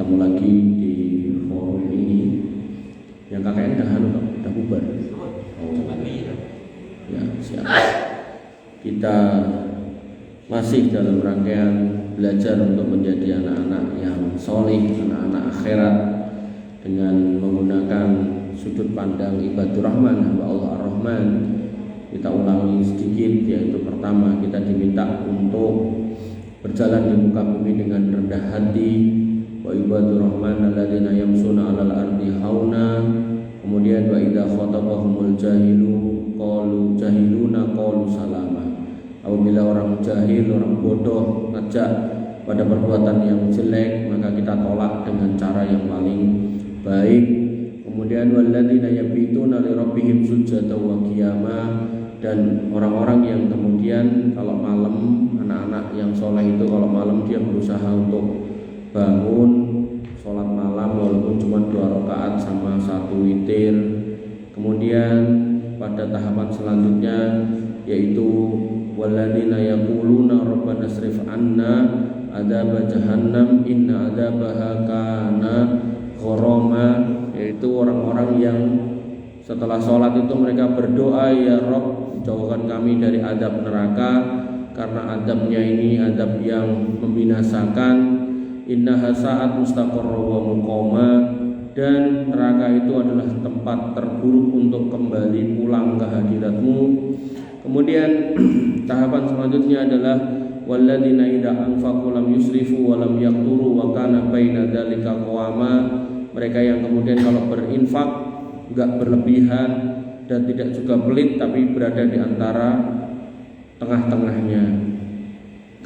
bertemu lagi di forum ini. Yang KKN udah bubar. Ya, siap. Kita masih dalam rangkaian belajar untuk menjadi anak-anak yang soleh, anak-anak akhirat, dengan menggunakan sudut pandang ibadur rahman, hamba Allah ar-Rahman. Kita ulangi sedikit, yaitu pertama, kita diminta untuk berjalan di muka bumi dengan rendah hati. Wa ibadur rahman alladzina yamshuna 'alal ardi hauna. Kemudian wa idza khatabahumul jahiluna qalu salama. Apabila orang jahil, orang bodoh ngajak pada perbuatan yang jelek, maka kita tolak dengan cara yang paling baik. Kemudian walladzina yabituna li rabbihim sujada wa qiyama, dan orang-orang yang kemudian kalau malam, anak-anak yang soleh itu kalau malam dia berusaha untuk bangun sholat malam walaupun cuma 2 rakaat sama 1 witir. Kemudian pada tahapan selanjutnya yaitu walladzina yaquluna rabbana srif anna adzab jahannam inna adzabaha kana gharama, yaitu orang-orang yang setelah sholat itu mereka berdoa, ya Rabb, jauhkan kami dari azab neraka karena azabnya ini azab yang membinasakan. Innaha sa'at mustaqarra wa muqama, dan neraka itu adalah tempat terburuk untuk kembali pulang ke hadiratmu. Kemudian tahapan selanjutnya adalah walladzina idza anfaqu lam yusrifu wa lam yaqturu wa kana baina dzalika qawama, mereka yang kemudian kalau berinfak enggak berlebihan dan tidak juga pelit, tapi berada di antara tengah-tengahnya.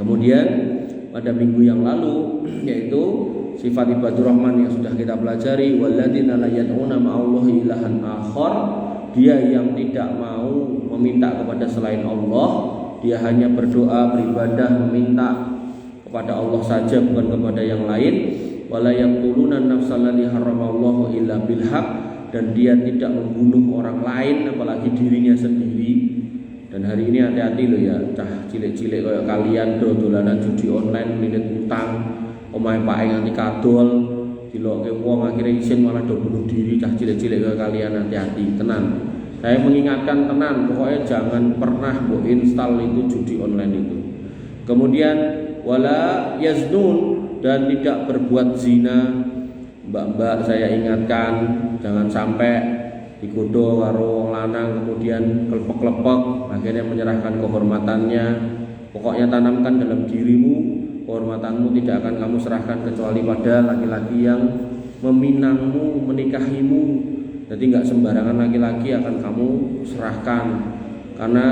Kemudian pada minggu yang lalu, yaitu sifat ibadur rahman yang sudah kita pelajari, walladzina la yad'una ma'allahi ilahan akhar, dia yang tidak mau meminta kepada selain Allah, dia hanya berdoa, beribadah, meminta kepada Allah saja, bukan kepada yang lain. Wala yaqtuluna an-nafsal lati haramallahu illa bil haqq, dan dia tidak membunuh orang lain apalagi dirinya sendiri. Dan hari ini hati-hati loh ya, cah cilik-cilik kayak kalian dolanan judi online, lilit utang, omahe pae nganti kadol, dilokke wong akhirnya isin malah do bunuh diri. Cah cilik-cilik kayak kalian hati-hati, tenan. Saya mengingatkan tenan, pokoknya jangan pernah mbok install itu judi online itu. Kemudian wala yaznun, dan tidak berbuat zina. Mbak-mbak saya ingatkan, jangan sampai digodoh karo wong lanang kemudian klepek-klepek akhirnya menyerahkan kehormatannya. Pokoknya tanamkan dalam dirimu, kehormatanmu tidak akan kamu serahkan kecuali pada laki-laki yang meminangmu, menikahimu. Jadi enggak sembarangan laki-laki akan kamu serahkan, karena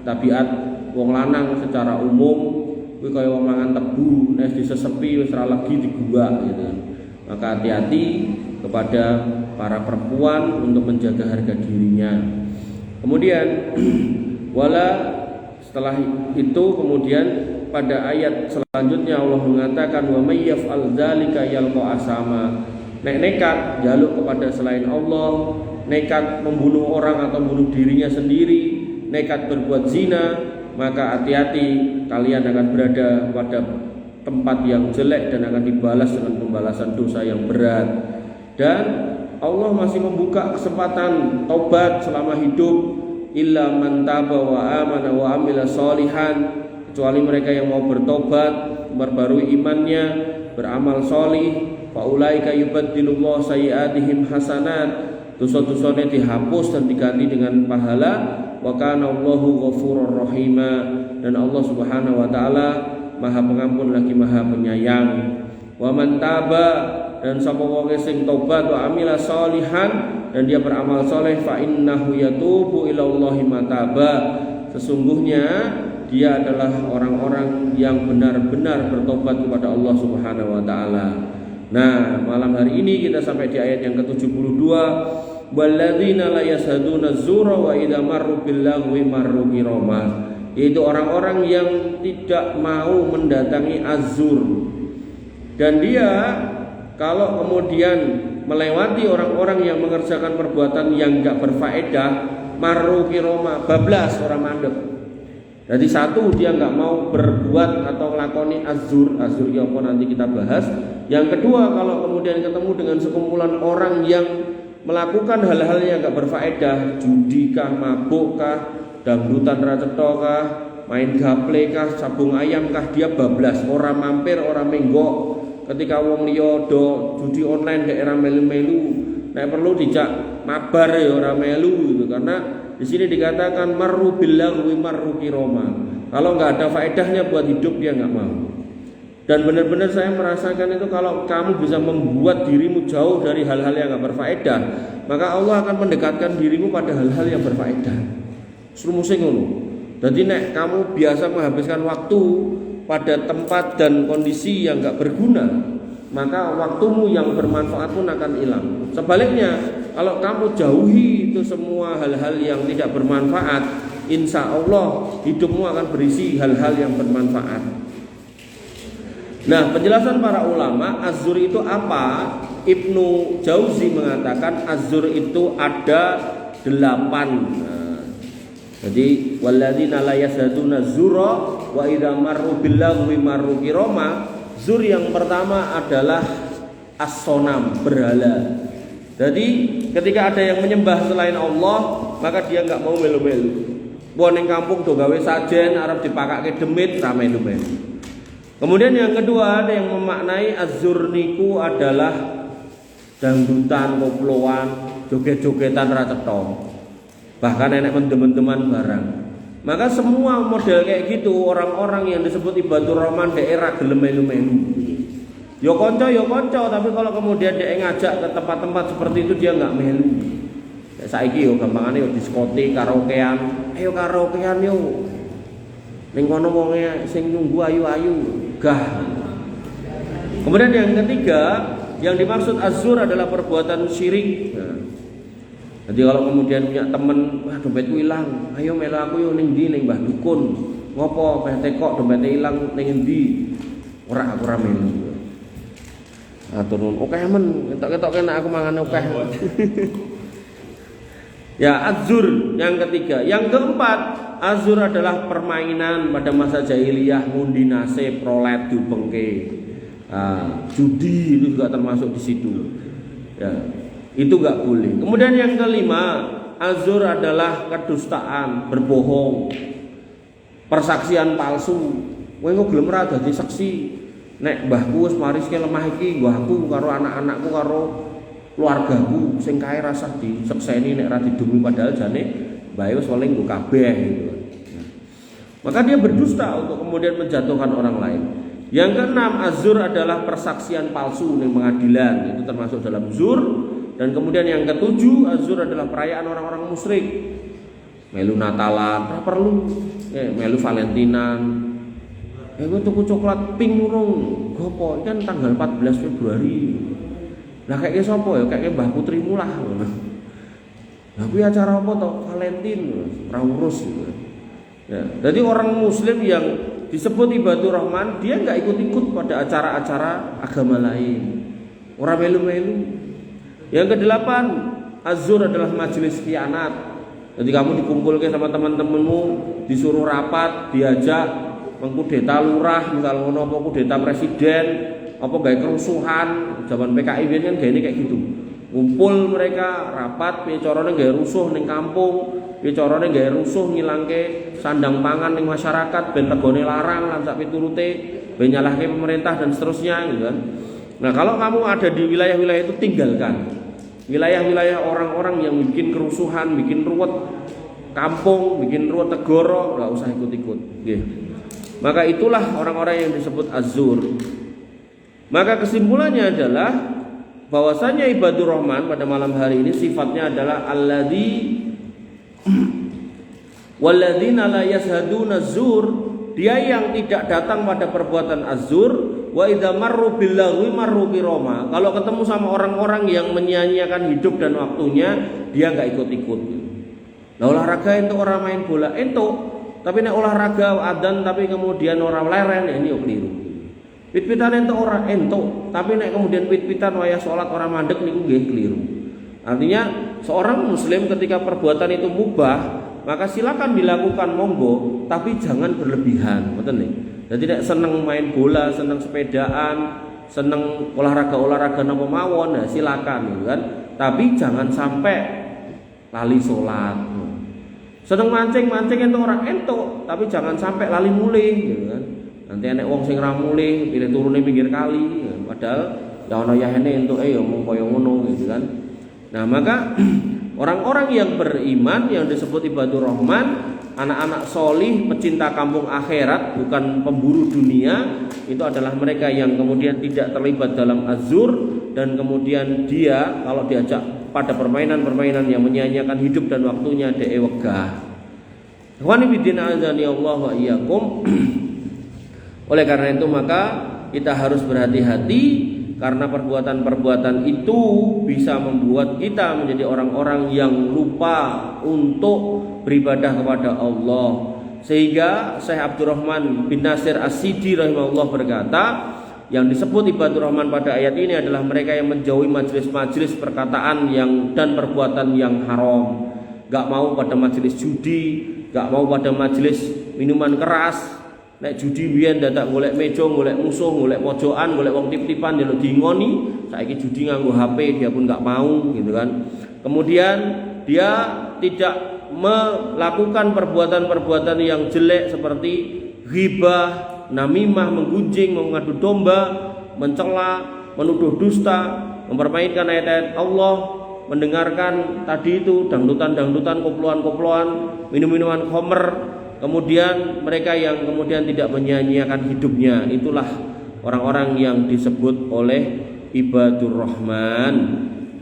tabiat wong lanang secara umum kuwi kaya wong mangan tebu, nek disesepi wis ora legi digua gitu. Maka hati-hati kepada para perempuan untuk menjaga harga dirinya. Kemudian setelah itu kemudian pada ayat selanjutnya Allah mengatakan wa may yaf'al dzalika yalqa asama. Nek nekat jaluk kepada selain Allah, nekat membunuh orang atau membunuh dirinya sendiri, nekat berbuat zina, maka hati-hati, kalian akan berada pada tempat yang jelek dan akan dibalas dengan pembalasan dosa yang berat. Dan Allah masih membuka kesempatan taubat selama hidup, illa man taba wa amana wa amila sholihan, kecuali mereka yang mau bertobat, memperbarui imannya, beramal sholih, fa ulaika yubaddilullahu sayyi'atihim hasanat, dosa-dosanya dihapus dan diganti dengan pahala. Wa kana Allahu ghafurur rahima, dan Allah Subhanahu wa taala Maha Pengampun lagi Maha Penyayang. Wa man taba, dan sapa wong sing tobat, wa amila sholihan, dan dia beramal soleh, fa innahu yatubu ilallahi mataba, sesungguhnya dia adalah orang-orang yang benar-benar bertobat kepada Allah Subhanahu wa taala. Nah, malam hari ini kita sampai di ayat yang ke-72, walladzina la yashaduna zura wa idza marru bil lagwi marru kirama, yaitu orang-orang yang tidak mau mendatangi azur, dan dia kalau kemudian melewati orang-orang yang mengerjakan perbuatan yang enggak berfaedah, marru kirama, bablas orang mandek. Jadi satu, dia nggak mau berbuat atau ngelakoni azur ya apa nanti kita bahas. Yang kedua, kalau kemudian ketemu dengan sekumpulan orang yang melakukan hal-hal yang nggak berfaedah, judi kah, mabuk kah, dangdutan racetho kah, main gaple kah, sabung ayam kah, dia bablas, orang mampir, orang menggok. Ketika wong liya do judi online daerah melu-melu, nek perlu dijak mabar ya orang melu gitu. Karena di sini dikatakan marru billahi marru kiroma. Kalau nggak ada faedahnya buat hidup dia nggak mau. Dan benar-benar saya merasakan itu, kalau kamu bisa membuat dirimu jauh dari hal-hal yang nggak berfaedah, maka Allah akan mendekatkan dirimu pada hal-hal yang berfaedah. Suruh musing ngono. Jadi nek kamu biasa menghabiskan waktu pada tempat dan kondisi yang nggak berguna, maka waktumu yang bermanfaat pun akan hilang. Sebaliknya, kalau kamu jauhi itu semua hal-hal yang tidak bermanfaat, insya Allah hidupmu akan berisi hal-hal yang bermanfaat. Nah, penjelasan para ulama azur itu apa? Ibnu Jauzi mengatakan azur itu ada 8. Jadi walladzina la yashaduna zura wa idza marru billahi marru kirama. Zur yang pertama adalah as-sonam, berhala. Jadi ketika ada yang menyembah selain Allah, maka dia enggak mau melu-melu. Wong ning kampung do gawe sajen arep dipakake demit ra melu-melu. Kemudian yang kedua, ada yang memaknai az-zur niku adalah dangdutan, koploan, joget-jogetan ra cetha. Bahkan enek teman-teman barang. Maka semua model kayak gitu, orang-orang yang disebut ibadur rahman daerah gelem melu-melu. Yo konco, tapi kalau kemudian dia ngajak ke tempat-tempat seperti itu dia nggak melu. Ya, saiki yo gampangane yo diskotik, karaokean. Ayo karaokean yo. Ning kono wonge sing nunggu ayu-ayu, gah. Kemudian yang ketiga, yang dimaksud azur adalah perbuatan syirik. Nah, jadi kalau kemudian punya temen, wah dompetku hilang, ayo melu aku yo ning ndi ning Mbah Dukun. Ngopo peh tekok dompetnya hilang ning endi? Ora aku ora melu. Ah turun, oke men, ketok-ketok kena aku mangan oke. Ya, azur yang ketiga. Yang keempat, azur adalah permainan pada masa jahiliyah, ngundi nasib, rolet, dubengke. Judi itu juga termasuk di situ. Ya, itu nggak boleh. Kemudian yang kelima, azur adalah kedustaan, berbohong, persaksian palsu. Kowe engko gelem ra dadi saksi. Nek mbahku wis mariske lemah iki, mbahku karo anak-anakku karo keluargaku sing kae rasah disekseni nek ra didumi, padahal jane mbae wis oleh nggo kabeh gitu. Maka dia berdusta untuk kemudian menjatuhkan orang lain. Yang keenam, azur adalah persaksian palsu di pengadilan, itu termasuk dalam zur. Dan kemudian yang ketujuh, azur adalah perayaan orang-orang musyrik. Melu Natalan, perlu melu Valentinan. Gue tuku coklat pink urung, gopo kan tanggal 14 Februari. Lah kayak sapa ya? Kayak Mbah Putrimu lah. Lah kuwi acara apa to? Valentin, ora urus gitu. Ya, jadi orang muslim yang disebut ibadur rahman, dia enggak ikut-ikut pada acara-acara agama lain. Ora melu-melu. Yang kedelapan, azur adalah majelis khianat. Jadi kamu dikumpulkan sama teman-temanmu, disuruh rapat, diajak mengkudeta lurah, misal ngono apa kudeta presiden, apa gawe kerusuhan, zaman PKI kan gawe kayak gitu. Ngumpul mereka rapat, piye carane gawe rusuh ning kampung, piye carane gawe rusuh ngilangke sandang pangan ning masyarakat ben regane larang lan sak piturute, ben nyalahke pemerintah dan seterusnya gitu kan. Nah, kalau kamu ada di wilayah-wilayah itu tinggalkan. Wilayah-wilayah orang-orang yang bikin kerusuhan, bikin ruwet kampung, bikin ruwet negara, enggak usah ikut-ikut, nggih. Maka itulah orang-orang yang disebut azur. Maka kesimpulannya adalah bahwasanya ibadur rahman pada malam hari ini sifatnya adalah alladzi walladzina la yashaduna zur, dia yang tidak datang pada perbuatan azur, wa idza marru billahi marru kirama. Kalau ketemu sama orang-orang yang menyia-nyiakan hidup dan waktunya, dia enggak ikut-ikut. Nah, olahraga itu orang main bola itu, tapi nek olahraga adzan tapi kemudian orang leren, ini yo keliru. Pit-pitan entuk ora entuk, tapi nek kemudian pit-pitan wayah salat orang mandek niku nggih keliru. Artinya seorang muslim ketika perbuatan itu mubah, maka silakan dilakukan monggo, tapi jangan berlebihan, betul nih. Jadi tidak seneng main bola, seneng sepedaan, seneng olahraga napa mawon, nah silakan gitu kan. Tapi jangan sampai lali sholat. Seneng mancing entuk ora entuk, tapi jangan sampai lali mulih gitu kan. Nanti enek wong sing ra mulih, pilih turune pinggir kali, padahal ya ana yahene entuke ya mung kaya ngono gitu kan. Nah, maka orang-orang yang beriman yang disebut ibadur rahman, anak-anak solih, pecinta kampung akhirat, bukan pemburu dunia, itu adalah mereka yang kemudian tidak terlibat dalam azur, dan kemudian dia kalau diajak pada permainan-permainan yang menyia-nyiakan hidup dan waktunya dia wegah. Ikhwani fillah azani Allah wa iyyakum. Oleh karena itu maka kita harus berhati-hati, karena perbuatan-perbuatan itu bisa membuat kita menjadi orang-orang yang lupa untuk beribadah kepada Allah. Sehingga Syekh Abdurrahman bin Nasir As-Sidi rahimahullah berkata, yang disebut ibadur rahman pada ayat ini adalah mereka yang menjauhi majelis-majelis perkataan yang dan perbuatan yang haram. Gak mau pada majelis judi, gak mau pada majelis minuman keras. Nek judi biyen dadak golek meja, golek musuh, golek pojokan, golek wong tip-tipan njaluk diingoni. Saiki judi nganggo HP, dia pun enggak mau gitu kan. Kemudian dia tidak melakukan perbuatan-perbuatan yang jelek seperti ghibah, namimah, menggunjing, mengadu domba, mencela, menuduh dusta, mempermainkan ayat-ayat Allah, mendengarkan tadi itu dangdutan-dangdutan, koploan-koploan, minum-minuman khamr. Kemudian mereka yang kemudian tidak menyia-nyiakan hidupnya, itulah orang-orang yang disebut oleh ibadur rahman.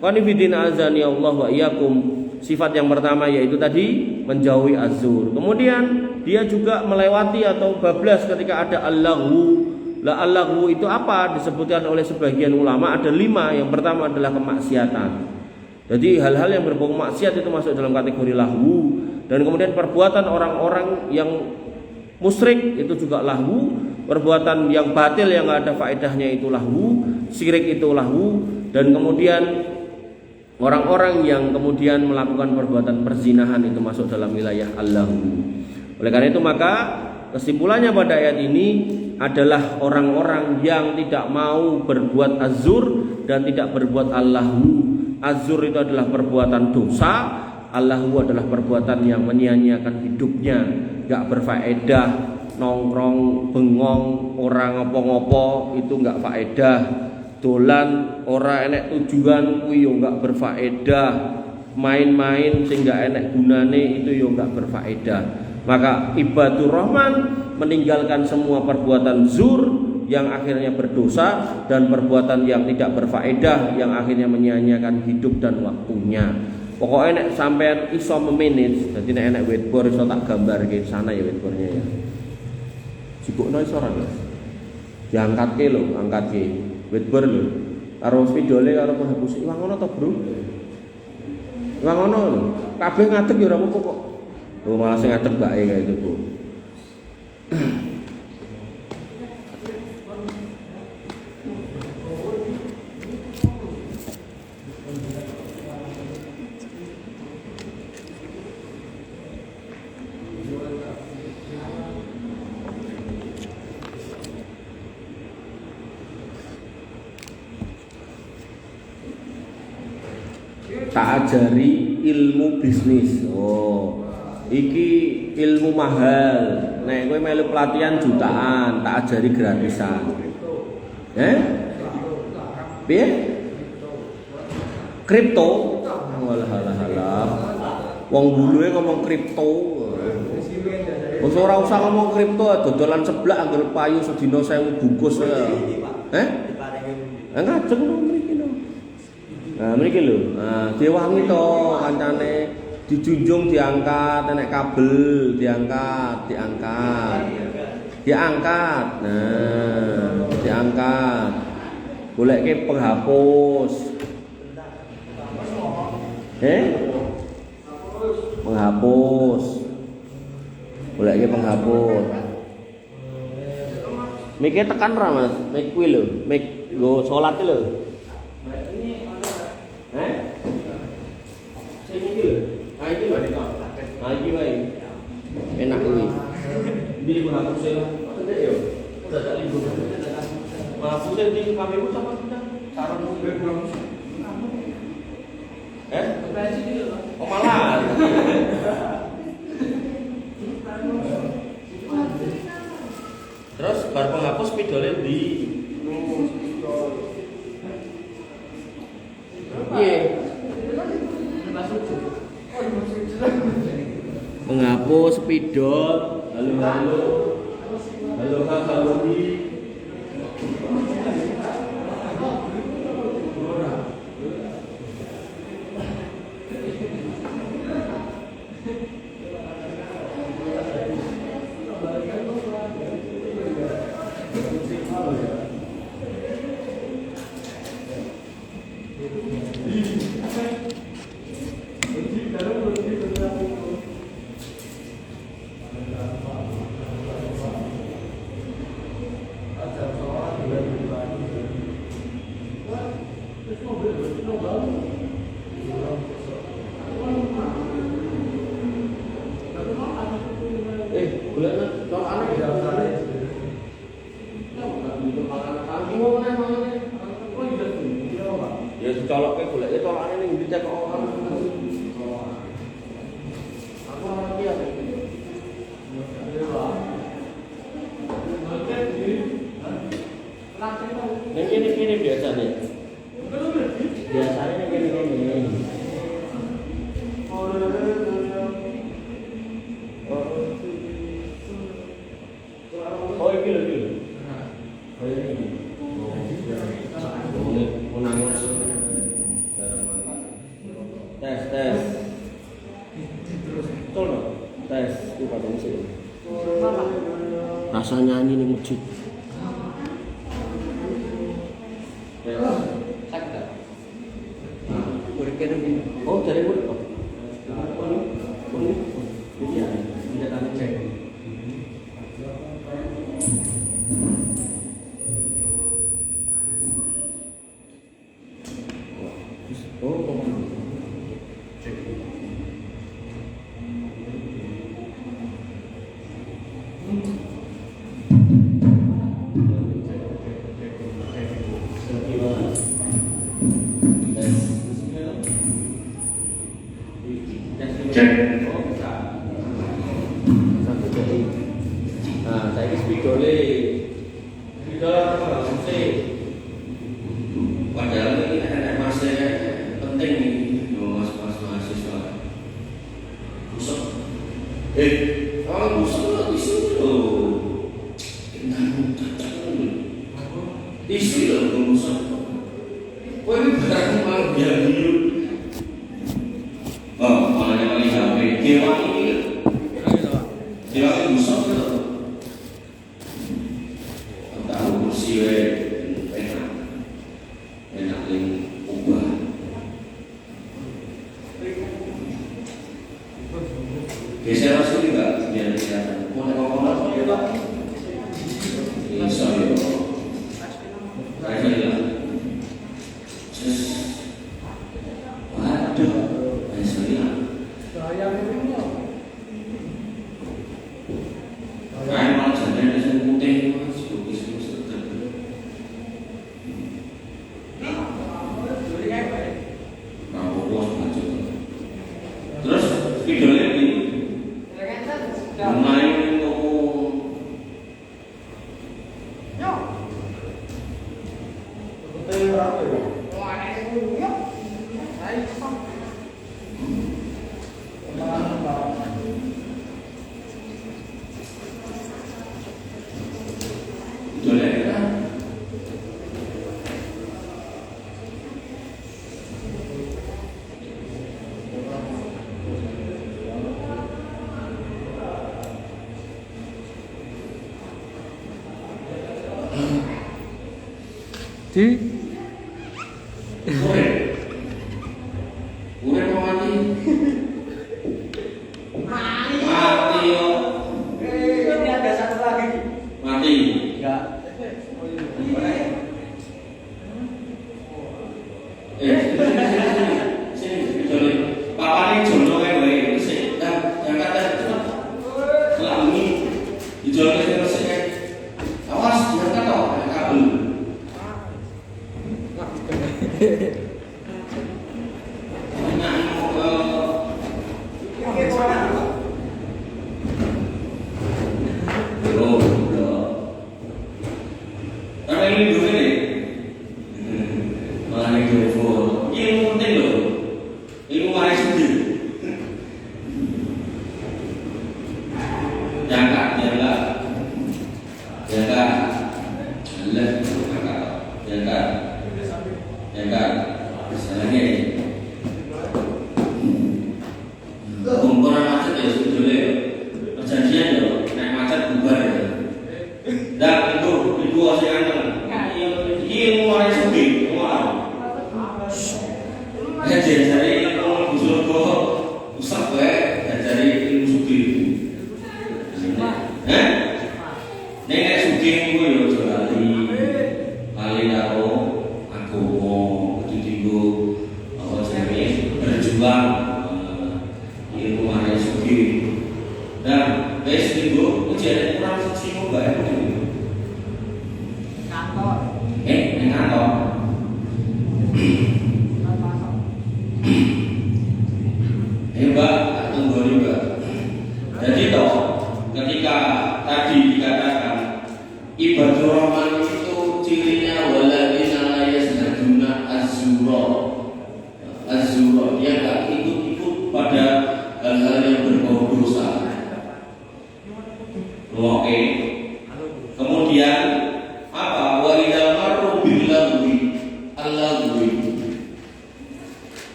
Qanifidin azani Allah wa iyyakum. Sifat yang pertama yaitu tadi menjauhi azur. Kemudian dia juga melewati atau bablas ketika ada al-laghu. Lah al-laghu itu apa? Disebutkan oleh sebagian ulama ada 5. Yang pertama adalah kemaksiatan. Jadi hal-hal yang berbau maksiat itu masuk dalam kategori lahwu. Dan kemudian perbuatan orang-orang yang musyrik itu juga lahwu, perbuatan yang batil yang enggak ada faedahnya itu lahwu, syirik itu lahwu, dan kemudian orang-orang yang kemudian melakukan perbuatan perzinahan itu masuk dalam wilayah al-lahwu. Oleh karena itu maka kesimpulannya pada ayat ini adalah orang-orang yang tidak mau berbuat azur dan tidak berbuat al-lahwu. Azur itu adalah perbuatan dosa, Allahu adalah perbuatan yang menyia-nyiakan hidupnya, gak berfaedah, nongkrong, bengong, orang ngopo-ngopo itu gak faedah, dolan ora enek tujuan kuwi yo gak berfaedah, main-main sing gak enek gunane itu yo gak berfaedah. Maka ibadur rahman meninggalkan semua perbuatan zur yang akhirnya berdosa dan perbuatan yang tidak berfaedah yang akhirnya menyia-nyiakan hidup dan waktunya. Pokoknya nek sampean iso memanage, dadi nek enek whiteboard iso tak gambarke sana ya whiteboardnya ya. Jibukno iso ora, Mas? Diangkatke lho, angkatke whiteboard lho. Karo spidole karo penghapus. Iwang ngono to, Bro? Iwang ngono lho. Kabeh ngadeg ya ora apa-apa kok. Oh, malah sing ngadeg bae kae itu, Bu. Tak ajari ilmu bisnis. Oh, iki ilmu mahal. Nek kowe melu pelatihan jutaan, tak ajari gratisan. Piye? Kripto? Halah. Wong buluhe ngomong kripto. Wis ora usah ngomong kripto, dodolan seblak anggere payu sedina 1000 bungkus. Ngajeng mriki lho. Nah, mriki lho. Nah, diwangi to kancane, dijunjung, diangkat, enek kabel, diangkat. Nah, diangkat. Goleke penghapus. Penghapus. Goleke penghapus. Mike tekan ra, Mas? Mik kuwi lho, mik nggo salat lho. Sing iki lho. Iki lho. Iki wae. Di menghapusnya lah. Ada ya? Udah ada libur. Menghapusnya di kami sama kita. Cara mungkin oh malah. Terus bar penghapus spidolnya di menghapus spidol. Halo di ya colok ke golek colokane ning ndi cek kok aku ngerti ya. Ini biasanya. Biasanya ini. Oh ini lagi. Oh ini. Tes. Tolong. Tes di padang sini. Rasa nyanyi nih masjid. Oh, dari murid kok. Iya, tidak tahu cek. Oh, cek. Cek. Oh bisa. Satu jadi. Nah, saya spidole. Spidol apa sih? Padahal ini ada masih penting nih, mas mahasiswa. Busuk. Kalau busuk isu loh. Isu loh busuk. Kau ini berarti malah biar hidup. Oh, makanya paling HP. Dia busuk gitu. Tahu kursi enak ling ubah. Geser masuk juga biar kelihatan. Mau nengok juga. Bisa ya. Saya bilang. Waduh, saya bilang. Kayak malah jadinya nasi putih mas, terus videonya ini main di udah mau mati yo ini ada satu lagi mati enggak sini papa ini jono kayak gue sih yang kata selalu ini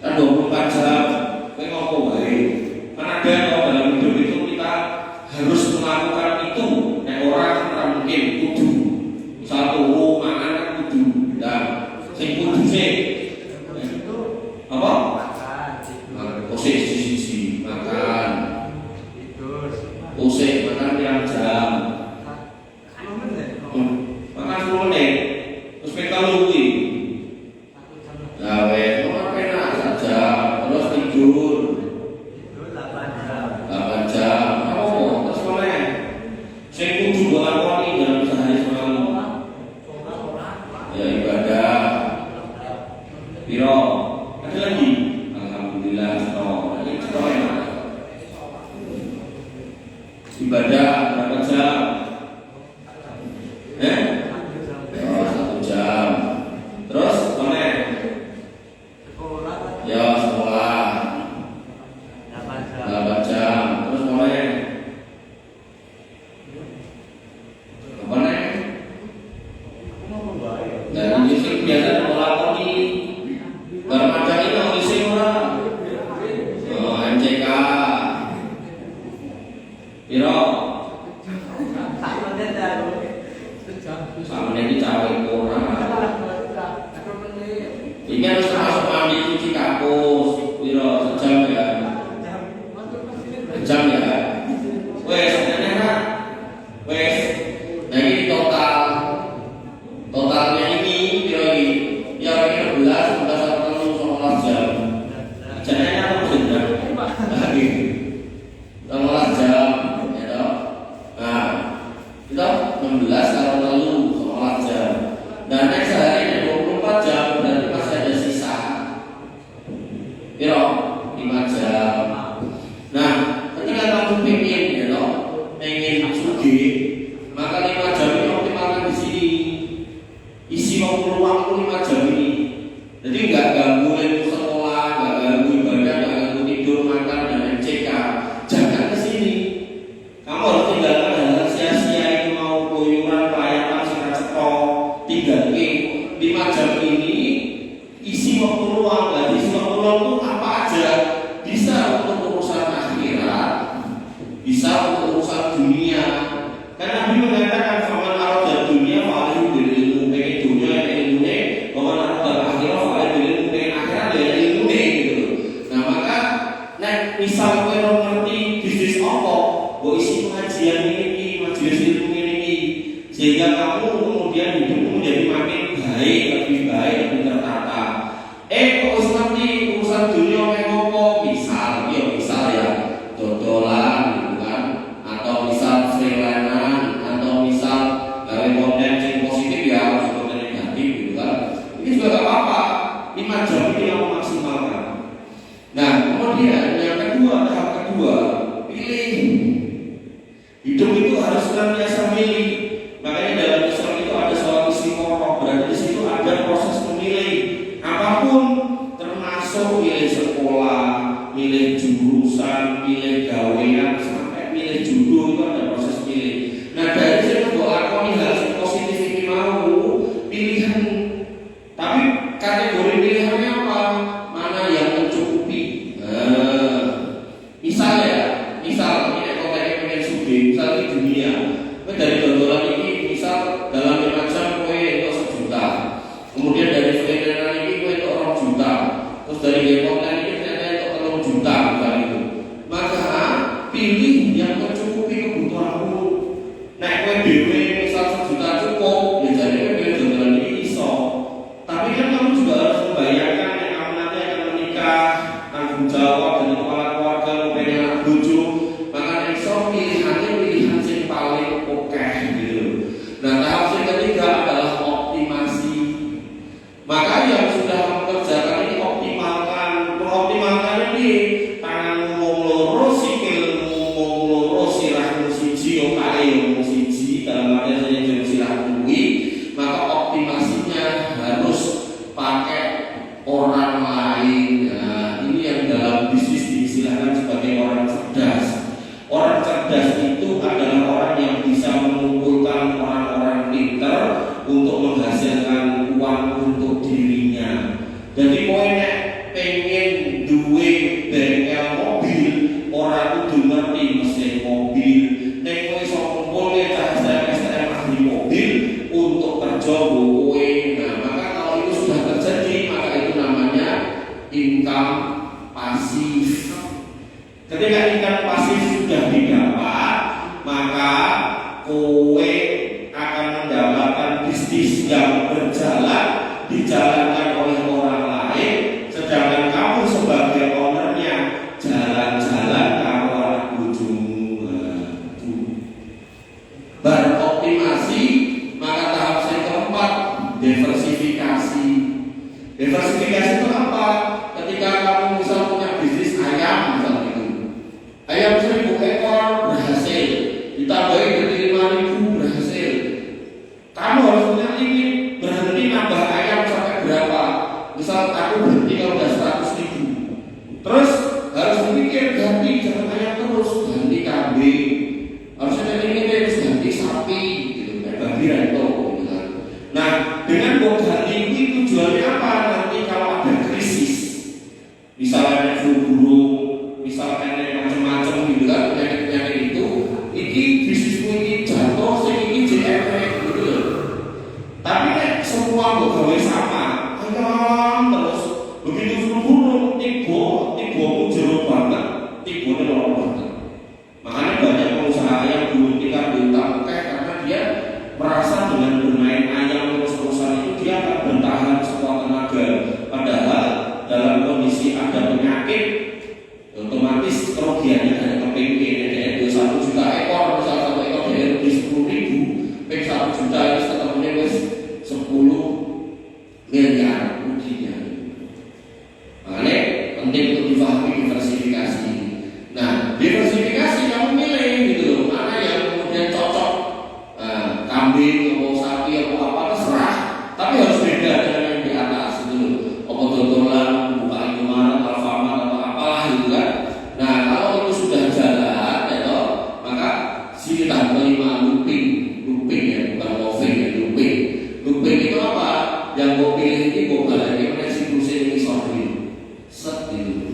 Kan 24 jam Sing kudu sik. Apa? Siji makan. Usik makan yang jam. Makan 10 menit. Terus kita luwi. Gawe makan penak saja. Terus tidur 8 jam. Oh, terus meneh. Sing kudu mbok lakoni dalam sehari semalam. Ya ibadah. Piro? Ada lagi? Alhamdulillah, ibadah berapa jam? Oh, 1 jam. Terus mana? Ya sekolah 8 jam. Terus mana? Mana? Dan ini sih biasa melakoni. Bermacam ini ngisi orang. MCK. Piro? Sama ini cawe kurang. Ini harus masuk mandi cuci kakus. Piro? Sejam ya? Sejam ya? Wes, sebenarnya wes. Nah ini totalnya ini piro ini? Ya ini 11 jam. Jangan apa sudah? Lagi 16 jam. Kita 16 kalau lalu 16 jam. Dan next hari 24 jam berarti masih ada sisa. Piro? 5 jam. Nah, ketika kamu pengen pengen sugih, maka 5 jam ini optimalkan di sini. Isi waktu luang 5 jam ini. Jadi enggak ganggu sekolah, enggak ganggu ibadah, enggak ganggu tidur, makan dan MCK. Jangan ke sini. Kamu harus tinggalkan hal-hal sia-sia itu, mau keluyuran, pelayanan, singkat cetok. Tinggal 5 jam ini isi waktu luang. Dan isi waktu luang itu apa aja? Bisa untuk urusan akhirat, bisa untuk urusan dunia. Karena Nabi mengatakan faman arada dunia fa'alaihi bil ilmu, pengen dunia ilmune, faman arada akhirat fa'alaihi bil ilmu, pengen akhirat ya ilmune gitu. Nah maka nek misal kowe ngerti bisnis apa, mbok isi pengajian ini, majelis ilmu ini, sehingga kamu kemudian hidupmu menjadi makin baik, lebih tertata. Kok wis ngerti urusan dunia kayak ngopo, misal ya dodolan gitu kan, atau misal freelance, atau misal gawe konten yang positif ya, konten negatif gitu kan. Ini juga gak apa-apa. 5 jam ini yang memaksimalkan. Nah, kemudian yang kedua, tahap kedua, pilih. Hidup itu harus senantiasa milih. Makanya dalam Islam itu ada soal istiqoroh, berarti di situ ada proses memilih apapun, termasuk milih sekolah, milih jurusan, milih gawean, sampai milih judul itu ada proses milih. Nah dari situ gue lakoni hal yang positif ini mau pilihan. Tapi kategori pilihannya apa? Mana yang mencukupi? Misal ini kontennya pengen sugih, misal di dunia. Dari dodolan ini misal dalam 5 jam kowe untuk 1 juta. Kemudian dari freelance ini kowe untuk 2 juta. Terus dari konten ini ternyata untuk 3 juta bukan itu. Maka pilih yang mencukupi kebutuhanmu. Nek kowe dhewe misal 1 juta cukup, ya jadi kowe pilih dodolan ini iso. Tapi kan kamu juga harus membayangkan nek kamu nanti akan menikah, tanggung jawab dengan kepala keluarga, pengen anak bojo. Maka iso pilihannya pilihan sing paling oke gitu. Nah, tahap yang ketiga adalah optimasi. Maka yang sudah mengerjakan ini optimalkan. Mengoptimalkan ini tangan ngomong loro, sikil ngomong loro, sirahmu siji, otaknya ngomong siji, dalam artian saya jadi sirahmu kuwi. Maka optimasinya harus pakai orang lain. Nah, ini yang dalam bisnis diistilahkan sebagai orang cerdas. Orang cerdas itu adalah orang yang bisa mengumpulkan orang-orang pintar untuk menghasilkan uang untuk dirinya. income pasif. Ketika income pasif sudah didapat, maka kowe akan mendapatkan bisnis yang berjalan, dijalankan oleh orang lain, sedangkan kamu sebagai ownernya jalan-jalan karo anak bojomu. Beroptimasi, maka tahap yang keempat diversifikasi. Diversifikasi itu apa? Ketika kamu misal punya bisnis ayam, misal itu ayam 1000 ekor berhasil, ditambahin jadi 5.000 berhasil. Kamu harus punya limit, berhenti nambah ayam sampai berapa? Misal aku berhenti kalau udah 100.000. Terus harus berpikir ganti, jangan ayam terus, ganti kambing. Harusnya jadi limit, ganti sapi, gitu, kayak babi rento. Gitu. Nah, dengan kau ganti itu tujuannya apa? Nanti kalau ada krisis, misalnya flu burung, misalnya macam-macam gitu kan, penyakit-penyakit itu, ini bisnismu ini jatuh, ini JFR gitu loh. Tapi kan semua pegawai sama, ayam terus. Begitu flu burung, tibomu jeruk banget, tibonya lorong banget. Makanya banyak pengusaha ayam gulung tikar bintang karena dia merasa dengan bermain ayam terus-terusan itu dia akan bertahan sekuat tenaga. Padahal dalam kondisi ada penyakit, otomatis kerugiannya dari kepingin dari 1 juta ekor, misal 1 ekor dari 10.000, 1 juta itu ketemunya wes 10 miliar rugianya. Makanya penting untuk difahami diversifikasi. Nah, diversifikasi kamu milih gitu loh, mana yang kemudian cocok, kambing atau sapi atau apa terserah, tapi harus beda dengan yang di atas gitu loh. Apa dodolan, buka Indomaret, Alfamart atau apalah gitu kan. Nah, kalau itu sudah jalan, ya, maka sini tahap kelima looping ya, bukan moving ya, looping. Looping itu apa? Yang mau pilih ini mau balik ini siklusnya ini sorry, set gitu.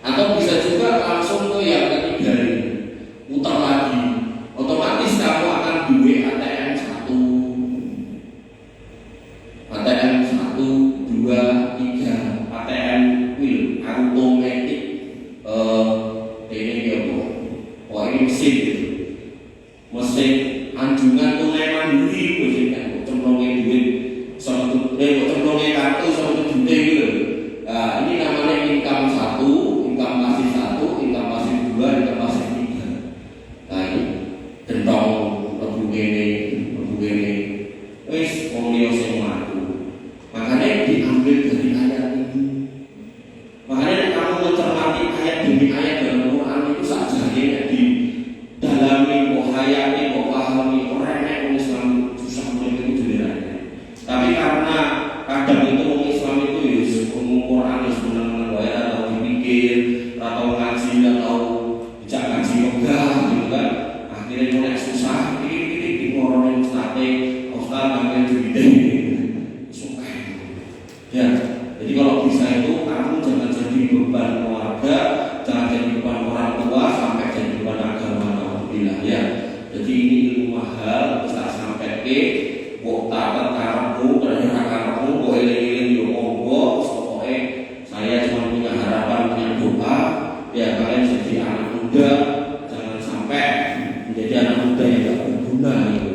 Atau bisa juga langsung ke yang ketiga ini, putar lagi. Otomatis kamu akan duwe ATM 1, ATM 1, 2, 3, ATM wheel, automatic. Ini dia kok. Wah ini mesin gitu. Mesin anjungan tunai mandiri, mesin kan cemplungin duit, cemplungin kartu sama duit gitu. Nah, ini namanya income 1, income pasif 1, income pasif 2, income pasif 3. Nah ini gentong lebu ini, wis wong liya sing mlaku. Makanya diambil dari ayat ini. Makanya kamu mencermati ayat demi ayat dalam Quran itu sajane di dalami, kok hayati, kok pahami, kok renek wong Islam susah mulai itu jenenge. Tapi karena kadang itu wong Islam itu Quran itu benar-benar wae atau dipikir atau ngaji atau bijak ngaji yoga gitu kan, akhirnya mulai susah di ngoronin sate ustaz ngambil duit suka ya. Jadi kalau bisa itu kamu jangan jadi beban keluarga, jangan jadi beban orang tua, sampai jadi beban agama alhamdulillah ya. Jadi ini ilmu mahal bisa sampai ke kok tak karepmu karepmu kok eling-eling yo monggo. Saya cuma punya harapan, punya doa, ya kalian jadi anak muda, jangan sampai menjadi anak muda yang tidak berguna gitu.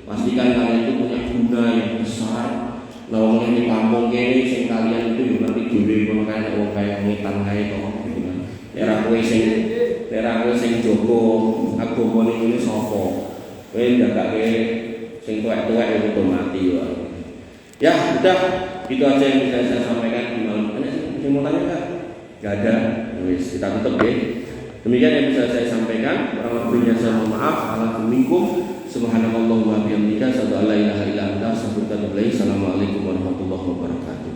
Pastikan kalian itu punya guna yang besar. Lalu ini kampung kene, sing kalian itu juga nanti dulu mengenai orang kayak ngitan kayak toh, gitu kan. Daerah kue sing jogo, agama ini sopo, kue jaga kue sing tuwek-tuwek itu mati ya. Udah, itu aja yang bisa saya sampaikan di malam ini. Yang mau tanya kan? Gak ada. Wis, kita tutup ya. Demikian yang bisa saya sampaikan. Kurang lebihnya saya mohon maaf. Alhamdulillah. Subhanallah wa bihamdika. Asyhadu an la ilaha illa anta astaghfiruka wa atubu ilaik. Assalamualaikum warahmatullahi wabarakatuh.